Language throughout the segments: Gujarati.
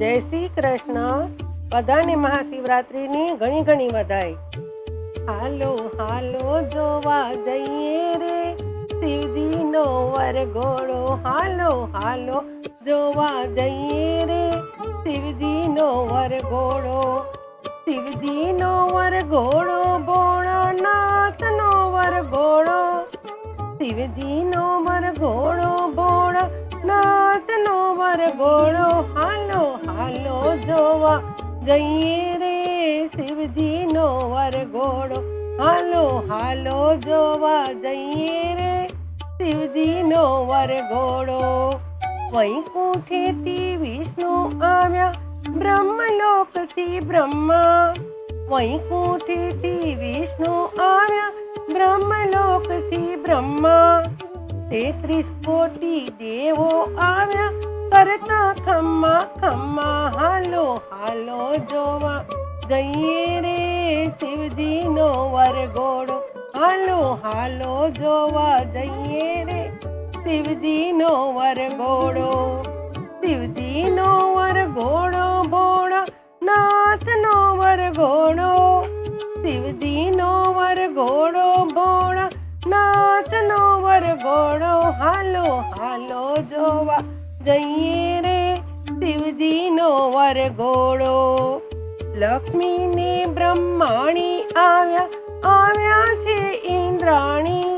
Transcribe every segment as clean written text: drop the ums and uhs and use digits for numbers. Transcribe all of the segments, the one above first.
જય શ્રી કૃષ્ણ. બધાને મહાશિવરાત્રિની ઘણી ઘણી વધાઈ. હાલો હાલો જોવા જઈએ રે શિવજીનો વરઘોડો. હાલો હાલો જોવા જઈએ રે શિવજીનો વરઘોડો. શિવજીનો વરઘોડો ભોળાનાથનો વરઘોડો. શિવજીનો વરઘોડો ભોળાનાથનો વરઘોડો. હાલો હાલો જોવા જઈએ રે શિવજીનો વરઘોડો. હાલો હાલો જોવા જઈએ રે શિવજીનો વરઘોડો. વૈકુંઠેથી વિષ્ણુ આવ્યા બ્રહ્મલોકથી બ્રહ્મા. વૈકુંઠેથી વિષ્ણુ આવ્યા બ્રહ્મલોકથી બ્રહ્મા. 33 કોટી દેવો આવ્યા કરતા ખમ્મા ખમ્મા. હાલો હાલો જોવા જઈએ રે શિવજીનો વરઘોડો. હાલો હાલો જોવા જઈએ રે શિવજીનો વરઘોડો. શિવજીનો વરઘોડો ભોળાનાથનો વરઘોડો. શિવજીનો વરઘોડો ભોળાનાથનો વરઘોડો. હાલો હાલો જોવા જઈએ રે શિવજીનો વરઘોડો. લક્ષ્મીને બ્રહ્માણી આવ્યા છે ઇન્દ્રાણી.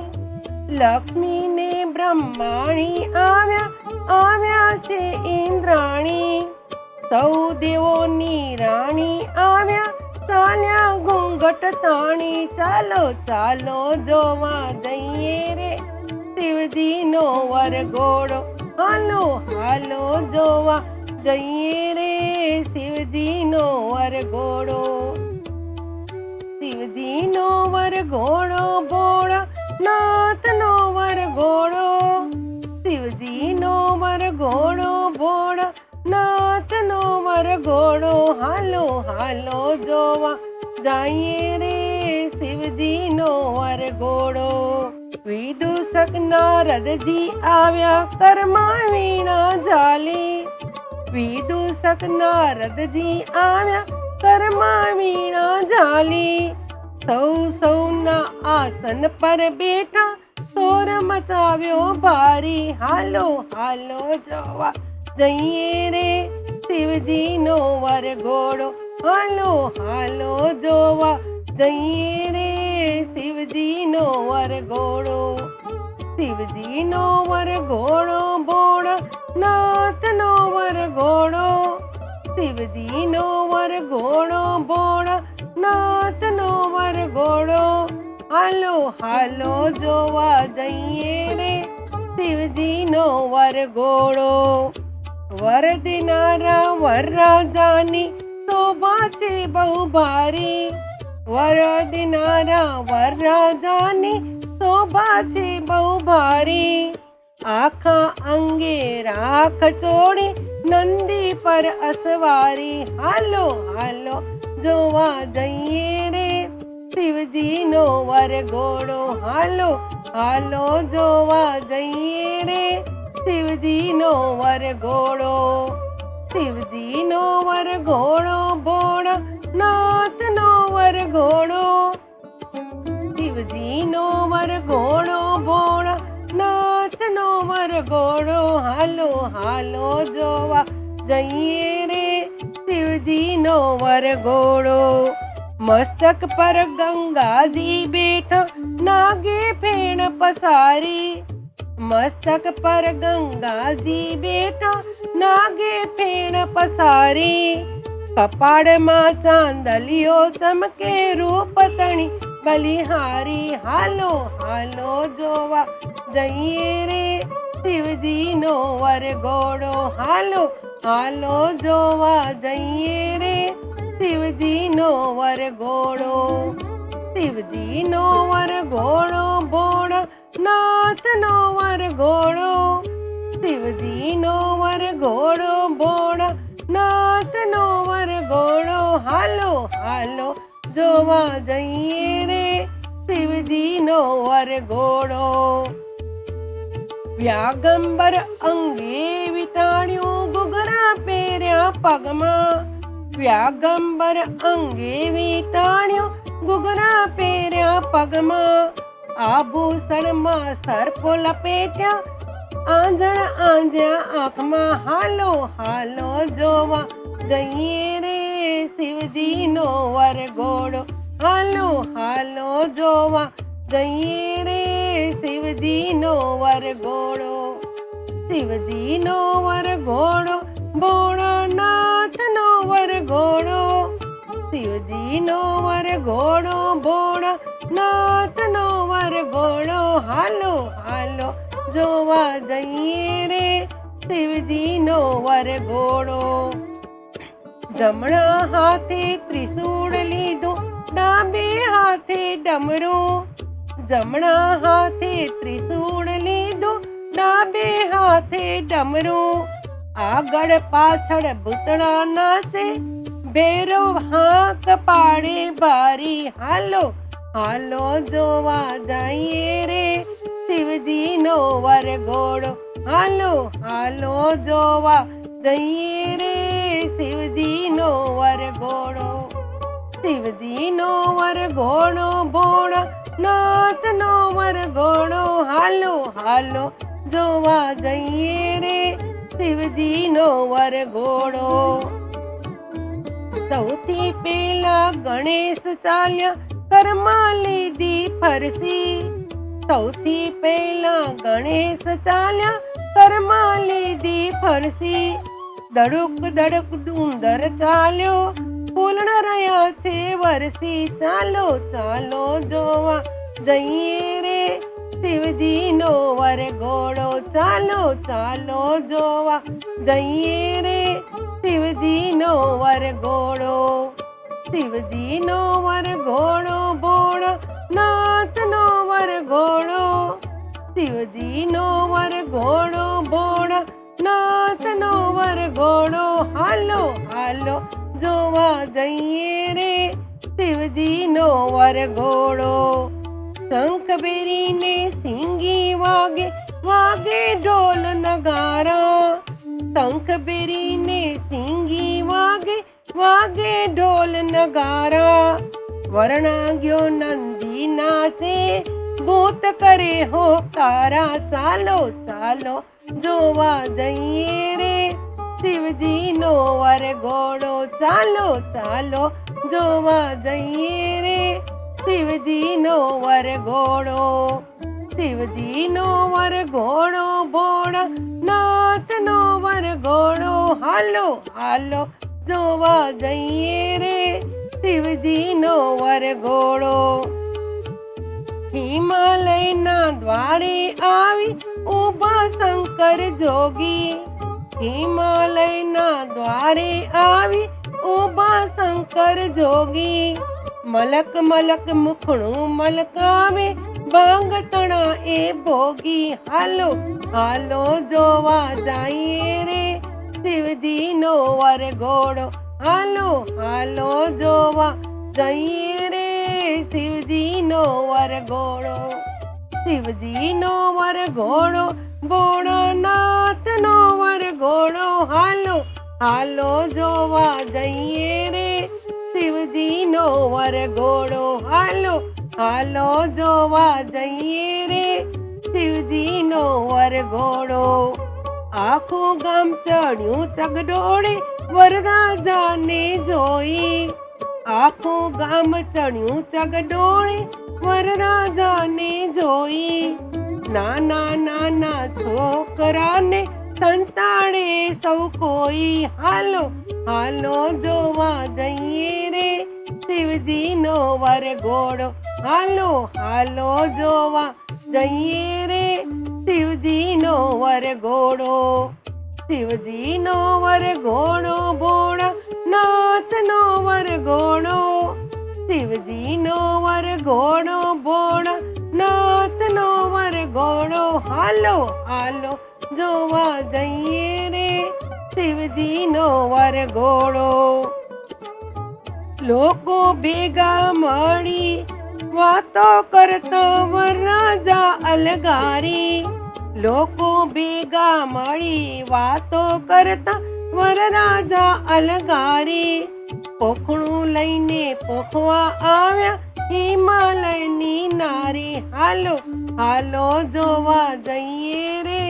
લક્ષ્મીને બ્રહ્માણી આવ્યા છે ઇન્દ્રાણી. સૌ દેવોની રાણી આવ્યા ચાલ્યા ઘૂંઘટ તાણી. ચાલો ચાલો જોવા જઈએ રે શિવજીનો વરઘોડો. હાલો હાલો જોવા જઈએ રે શિવજીનો વરઘોડો. શિવજીનો વરઘોડો ભોળાનાથનો વરઘોડો. શિવજીનો વરઘોડો ભોળાનાથનો વરઘોડો. હાલો હાલો જોવા જઈએ રે શિવજીનો વરઘોડો. વિદૂષક નારદજી આવ્યા કર્મા વીણા ઝાલી. વિદૂષક નારદજી આવ્યા કર્મા વીણા ઝાલી. સૌના આસન પર બેઠા શોર મચાવ્યો ભારી. હાલો હાલો જોવા જઈએ રે શિવજીનો વરઘોડો. હાલો હાલો જોવા જઈએ રે શિવજીનો વરઘોડો. શિવજીનો વરઘોડો ભોળાનાથનો વરઘોડો. શિવજીનો વરઘોડો ભોળાનાથનો વરઘોડો. હાલો હાલો જોવા જઈએ રે શિવજીનો વરઘોડો. વર દેનારા વરરાજાની શોભા છે બહુ ભારી. વર દેનારા વરરાજાની શોભા છે બહુ ભારી. આખા અંગે રાખ ચોળી નંદી પર અસવારી. હાલો હાલો જોવા જઈએ રે શિવજીનો વરઘોડો. હાલો હાલો જોવા જઈએ રે શિવજીનો વરઘોડો. શિવજીનો વરઘોડો ભોળાનાથનો વરઘોડો. શિવજીનો વરઘોડો ભોળાનાથનો વરઘોડો. હાલો હાલો જોવા જઈએ રે શિવજીનો વરઘોડો. મસ્તક પર ગંગાજી બેઠા નાગે ફેણ પસારી. મસ્તક પર ગંગાજી બેઠા નાગે ફેણ પસારી. કપાળમાં ચાંદલિયો ચમકે રૂપ તણી બલિહારી. હાલો હાલો જોવા જઈએ રે શિવજીનો વરઘોડો. હાલો હાલો જોવા જઈએ રે શિવજીનો વરઘોડો. શિવજીનો વરઘોડો ભોળાનાથનો વરઘોડો. શિવજીનો વરઘોડો ભોળાનાથનો વરઘોડો. હાલો હાલો જોવા જઈએ રે શિવજીનો વરઘોડો. વ્યાગંબર અંગે વિટાણ્યું ઘૂઘરા પહેર્યા પગમાં, વ્યાગંબર અંગે વીંટાણ્યો, ઘૂઘરા પહેર્યા પગમાં, આભૂષણમાં સર્પો લપેટ્યા, આંજણ આંજ્યા આંખમાં. હાલો હાલો જોવા જઈએ રે શિવજીનો વરઘોડો, હાલો હાલો જોવા જઈએ રે શિવજીનો વરઘોડો. શિવજીનો વરઘોડો, ભોળાનાથનો વરઘોડો, શિવજીનો વરઘોડો, ભોળાનાથનો વરઘોડો. હાલો હાલો જોવા જઈએ રે શિવજીનો વરઘોડો. જમણા હાથે ત્રિશૂળ લીધું, ડાબે હાથે ડમરું, જમણા હાથે ત્રિશૂળ લીધું, ડાબે હાથે ડમરું. આગળ પાછળ ભૂતળા નાચે, ભૈરવ હાંક પાડે બારી. હાલો હાલો જોવા જઈએ રે શિવજીનો વરઘોડો, હાલો હાલો જોવા જઈએ રે શિવજીનો વરઘોડો. શિવજીનો વરઘોડો, ભોળાનાથનો વરઘોડો, હાલો હાલો જોવા જઈએ રે શિવજીનો વરઘોડો. સૌથી પહેલા ગણેશ ચાલ્યા, ઘરમાં લીધી ફરસી, સૌથી પહેલા ગણેશ ચાલ્યા, ઘરમાં લીધી ફરસી. દડુક દડુક ડુંદર ચાલ્યો, ફૂલણા રહ્યા છે વરસી. ચાલો ચાલો જોવા જઈએ રે શિવજીનો વરઘોડો, ચાલો ચાલો જોવા જઈએ રે શિવજીનો વરઘોડો. શિવજીનો વરઘોડો, ભોળાનાથનો વરઘોડો, શિવજીનો વરઘોડો, ભોળાનાથનો વરઘોડો. હાલો હાલો જોવા જઈએ રે શિવજીનો વરઘોડો. શંખ બેરીને સિંગી વાગે, વાગે ઢોલ નગારા, શંખ બેરીને સિંગી વાગે, વાગે ઢોલ નગારા. વરણાગ્યો નંદી નાચે, ભૂત કરે હોકારા. ચાલો ચાલો જોવા જઈએ રે શિવજીનો વરઘોડો, ચાલો ચાલો જોવા જઈએ રે શિવજીનો વરઘોડો. શિવજીનો વરઘોડો, ભોળાનાથનો વરઘોડો, હાલો હાલો જોવા જઈએ રે શિવજીનો વરઘોડો. હિમાલયના દ્વારે આવી ઊભા શંકર જોગી, હિમાલયના દ્વારે આવી ઊભા શંકર જોગી. મલક મલક મુખણું મલકાવે, ભાંગ તણા એ ભોગી. હાલો હાલો જોવા જઈએ રે શિવજીનો વરઘોડો, હાલો હાલો જોવા જઈએ રે શિવજીનો વરઘોડો. શિવજીનો વરઘોડો, ભોળાનાથનો વરઘોડો, હાલો હાલો જોવા જઈએ રે શિવજીનો વરઘોડો. હાલો હાલો જોવા જઈએ રે શિવજીનો વરઘોડો. આખું ગામ ચડ્યું ચગડોળે, વરરાજાને જોઈ, આખું ગામ ચડ્યું ચગડોળે, વરરાજાને જોઈ. નાના નાના છોકરાને સંતાડે સૌ કોઈ. હાલો હાલો જોવા જઈએ રે શિવજીનો વરઘોડો, હાલો હાલો જોવા જઈએ રે શિવજીનો વરઘોડો. શિવજીનો વરઘોડો, ભોળાનાથનો વરઘોડો, શિવજીનો વરઘોડો, ભોળાનાથનો વરઘોડો. હાલો હાલો જોવા જઈએ રે શિવજીનો વરઘોડો. લોકો ભેગા મળી વાતો કરતા, વરરાજા અલગારી. લોકો ભેગા મળી વાતો કરતા, વરરાજા અલગારી. પોખણું લઈને પોખવા આવ્યા હિમાલયની નારી. હાલો હાલો જોવા જઈએ રે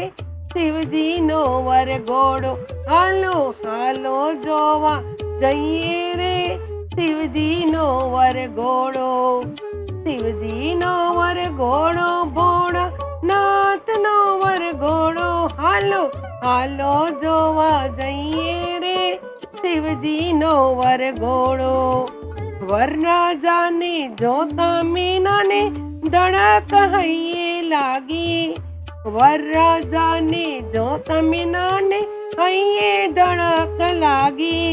શિવજીનો વરઘોડો. હાલો હાલો જોવા જઈએ રે શિવજીનો વરઘોડો. શિવજીનો વરઘોડો ભોળા નાથનો વરઘોડો. હાલો હાલો જોવા જઈએ રે શિવજીનો વરઘોડો. વરરાજાને જોતા મીનાને ધડક હૈયે લાગી. વરરાજાને જોતા મીનાને હૈયે ધડક લાગી.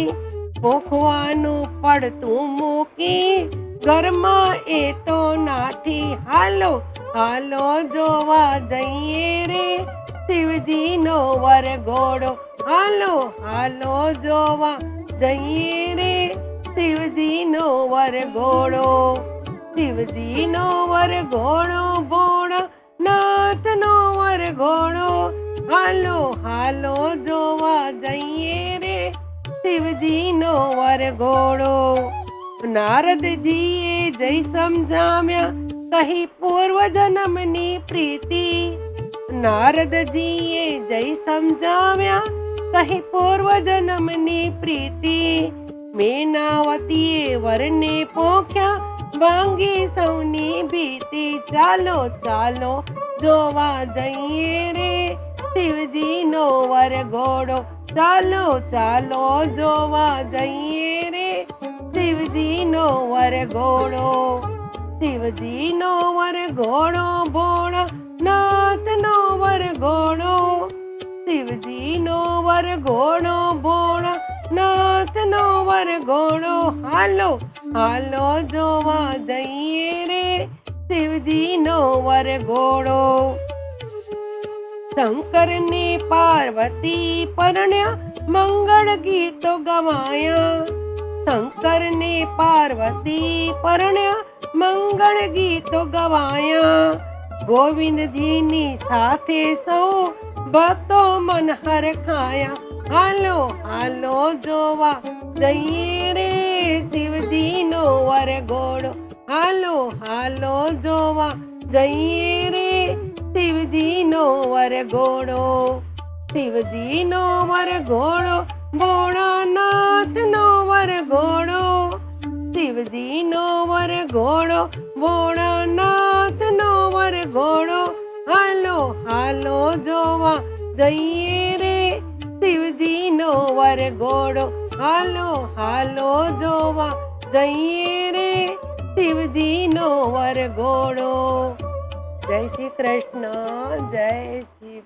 પોખવાનું પડતું મૂકી ઘરમાં એ તો નાઠી. હાલો હાલો જોવા જઈએ રે શિવજીનો વરઘોડો. હાલો હાલો જોવા જઈએ રે શિવજીનો વરઘોડો. શિવજીનો વરઘોડો ભોળા નાથનો વરઘોડો. હાલો હાલો જોવા જઈએ રે શિવજીનો વરઘોડો. નારદજીએ જય સમજાવ્યા કહી પૂર્વ જન્મની પ્રીતિ. નારદજીએ જય સમજાવ્યા કહી પૂર્વ જન્મની પ્રીતિ. મેનાવતીએ વરને પોખ્યા ભાંગી સૌની ભીતિ. ચાલો ચાલો જોવા જઈએ રે શિવજીનો વરઘોડો. ચાલો ચાલો જોવા જઈએ રે શિવજીનો વરઘોડો. શિવજીનો વરઘોડો ભોળા નાથનો વરઘોડો. શિવજીનો વરઘોડો ભોળા નાથનો વરઘોડો. હાલો હાલો જોવા જઈએ રે શિવજીનો વરઘોડો. શંકર ને પાર્વતી પરણ્યા મંગળ ગીતો ગવાયા. શંકર ને પાર્વતી પરણ્યા મંગળ ગીતો ગવાયા. ગોવિંદજીની સાથે સૌ ભક્તો મન હરખાયા. હાલો હાલો જોવા જઈએ રે શિવજીનો વરઘોડો. હાલો હાલો જોવા જઈએ રે શિવજીનો વરઘોડો. શિવજીનો વરઘોડો ભોળાનાથનો વરઘોડો. શિવજીનો વરઘોડો ભોળાનાથનો વરઘોડો. હાલો હાલો જોવા જઈએ રે શિવજીનો વરઘોડો. હાલો હાલો જોવા જઈએ રે શિવજીનો વરઘોડો. જય શ્રી કૃષ્ણ. જય શ્રી